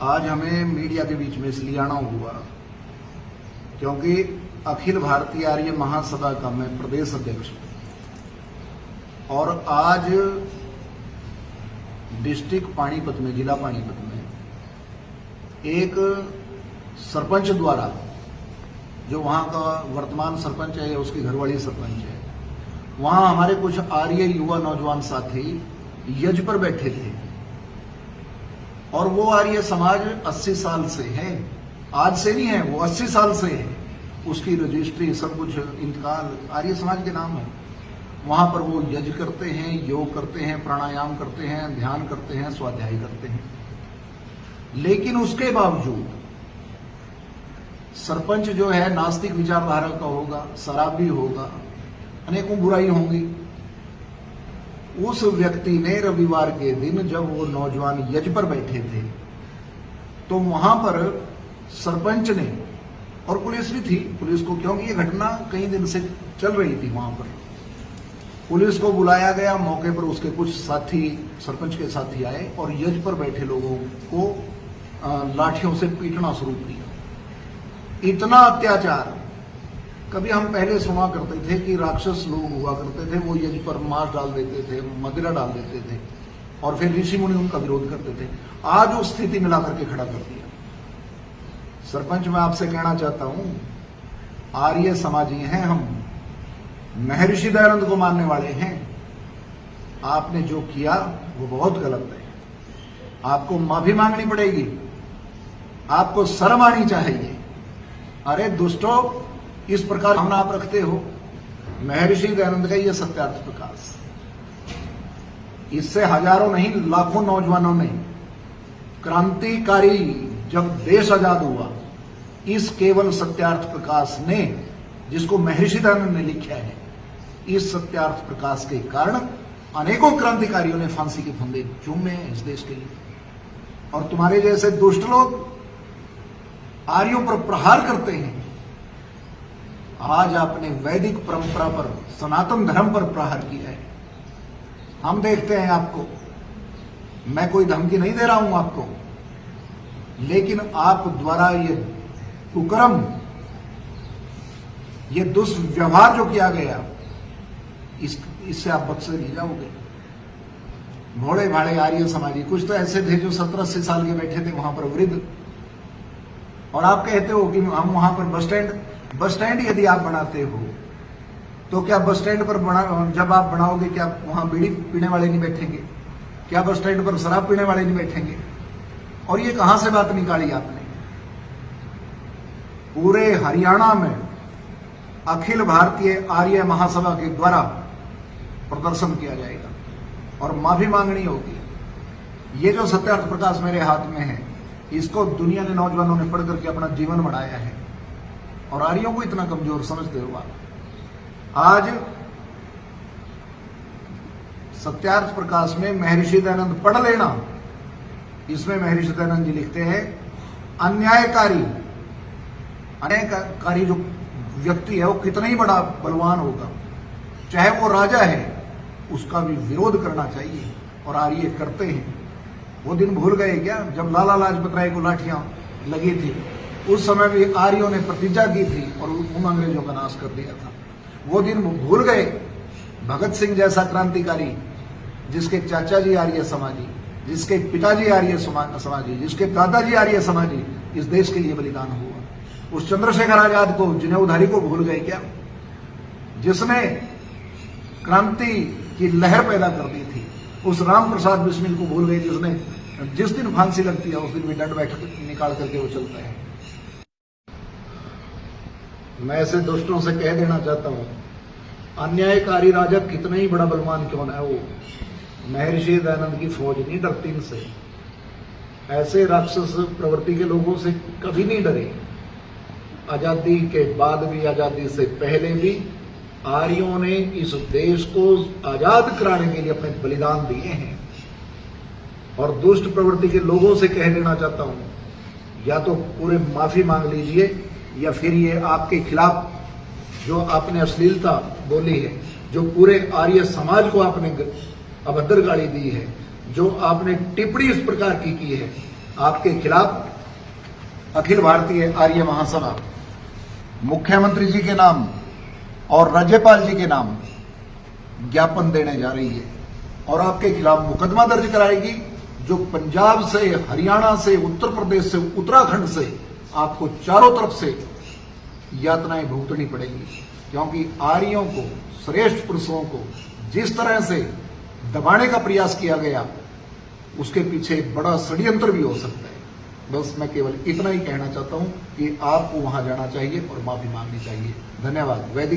आज हमें मीडिया के बीच में इसलिए आना हुआ क्योंकि अखिल भारतीय आर्य महासभा का मैं प्रदेश अध्यक्ष हूं और आज डिस्ट्रिक्ट पानीपत में, जिला पानीपत में एक सरपंच द्वारा, जो वहां का वर्तमान सरपंच है, उसकी घरवाली सरपंच है, वहां हमारे कुछ आर्य युवा नौजवान साथी यज्ञ पर बैठे थे और वो आर्य समाज 80 साल से है, आज से नहीं है, वो 80 साल से है। उसकी रजिस्ट्री सब कुछ इंतकाल आर्य समाज के नाम है। वहां पर वो यज्ञ करते हैं, योग करते हैं, प्राणायाम करते हैं, ध्यान करते हैं, स्वाध्याय करते हैं। लेकिन उसके बावजूद सरपंच जो है नास्तिक विचारधारा का होगा, शराबी होगा, अनेकों बुराई होंगी। उस व्यक्ति ने रविवार के दिन जब वो नौजवान यज्ञ पर बैठे थे तो वहां पर सरपंच ने, और पुलिस भी थी, पुलिस को, क्योंकि ये घटना कई दिन से चल रही थी, वहां पर पुलिस को बुलाया गया। मौके पर उसके कुछ साथी, सरपंच के साथी आए और यज्ञ पर बैठे लोगों को लाठियों से पीटना शुरू किया। इतना अत्याचार कभी हम पहले सुना करते थे कि राक्षस लोग हुआ करते थे, वो यज्ञ पर मांस डाल देते थे, मदिरा डाल देते थे और फिर ऋषि मुनि उनका विरोध करते थे। आज उस स्थिति में लाकर के खड़ा कर दिया। सरपंच, मैं आपसे कहना चाहता हूं, आर्य समाजी हैं हम, महर्षि दयानंद को मानने वाले हैं। आपने जो किया वो बहुत गलत है, आपको माफी मांगनी पड़ेगी, आपको शर्म आनी चाहिए। अरे दुष्टों, इस प्रकार भावना आप रखते हो। महर्षि दयानंद का ये सत्यार्थ प्रकाश, इससे हजारों नहीं लाखों नौजवानों ने क्रांतिकारी, जब देश आजाद हुआ, इस केवल सत्यार्थ प्रकाश ने, जिसको महर्षि दयानंद ने लिखा है, इस सत्यार्थ प्रकाश के कारण अनेकों क्रांतिकारियों ने फांसी के फंदे चूमे हैं इस देश के लिए। और तुम्हारे जैसे दुष्ट लोग आर्यों पर प्रहार करते हैं। आज आपने वैदिक परंपरा पर, सनातन धर्म पर प्रहार किया है। हम देखते हैं आपको, मैं कोई धमकी नहीं दे रहा हूं आपको, लेकिन आप द्वारा ये कुकर्म, ये दुष्व्यवहार जो किया गया, इससे आप बच से नहीं जाओगे। भोले भाले आर्य समाजी कुछ तो ऐसे थे जो 70-80 साल के बैठे थे वहां पर वृद्ध, और आप कहते हो कि हम वहां पर बस स्टैंड यदि आप बनाते हो तो क्या बस स्टैंड पर जब आप बनाओगे क्या वहां बीड़ी पीने वाले नहीं बैठेंगे? क्या बस स्टैंड पर शराब पीने वाले नहीं बैठेंगे? और ये कहां से बात निकाली आपने? पूरे हरियाणा में अखिल भारतीय आर्य महासभा के द्वारा प्रदर्शन किया जाएगा और माफी मांगनी होगी। ये जो सत्यार्थ प्रकाश मेरे हाथ में है, इसको दुनिया ने, नौजवानों ने पढ़ करके अपना जीवन बढ़ाया है और आर्यों को इतना कमजोर समझते हो आप। आज सत्यार्थ प्रकाश में महर्षि दयानंद पढ़ लेना। इसमें महर्षि दयानंद जी लिखते हैं, अन्यायकारी जो व्यक्ति है वो कितना ही बड़ा बलवान होगा, चाहे वो राजा है, उसका भी विरोध करना चाहिए, और आर्य करते हैं। वो दिन भूल गए क्या जब लाला लाजपत राय को लाठियां लगी थी? उस समय भी आर्यों ने प्रतिज्ञा की थी और उन अंग्रेजों का नाश कर दिया था। वो दिन भूल गए। भगत सिंह जैसा क्रांतिकारी, जिसके चाचा जी आर्य समाजी, जिसके पिताजी आर्य समाजी, जिसके दादाजी आर्य समाजी, इस देश के लिए बलिदान हुआ। उस चंद्रशेखर आजाद को, जिनेउधारी को भूल गए क्या, जिसने क्रांति की लहर पैदा कर दी थी? उस राम प्रसाद बिस्मिल को भूल गए, जिसने जिस दिन फांसी लगती है उस दिन भी दंड बैठक निकाल करके वो चलता है। मैं ऐसे दुष्टों से कह देना चाहता हूं, अन्यायकारी राजा कितना ही बड़ा बलवान क्यों ना है, वो महर्षि दयानंद की फौज नहीं डरती इनसे। ऐसे राक्षस प्रवृत्ति के लोगों से कभी नहीं डरे। आजादी के बाद भी, आजादी से पहले भी आर्यों ने इस देश को आजाद कराने के लिए अपने बलिदान दिए हैं। और दुष्ट प्रवृत्ति के लोगों से कह देना चाहता हूं, या तो पूरे माफी मांग लीजिए, या फिर ये आपके खिलाफ जो आपने अश्लीलता बोली है, जो पूरे आर्य समाज को आपने अभद्र गाली दी है, जो आपने टिप्पणी इस प्रकार की है, आपके खिलाफ अखिल भारतीय आर्य महासभा मुख्यमंत्री जी के नाम और राज्यपाल जी के नाम ज्ञापन देने जा रही है और आपके खिलाफ मुकदमा दर्ज कराएगी, जो पंजाब से, हरियाणा से, उत्तर प्रदेश से, उत्तराखंड से आपको चारों तरफ से यातनाएं भुगतनी पड़ेगी, क्योंकि आर्यों को, श्रेष्ठ पुरुषों को जिस तरह से दबाने का प्रयास किया गया, उसके पीछे बड़ा षड्यंत्र भी हो सकता है। बस मैं केवल इतना ही कहना चाहता हूं कि आपको वहां जाना चाहिए और माफी मांगनी चाहिए। धन्यवाद। वैदिक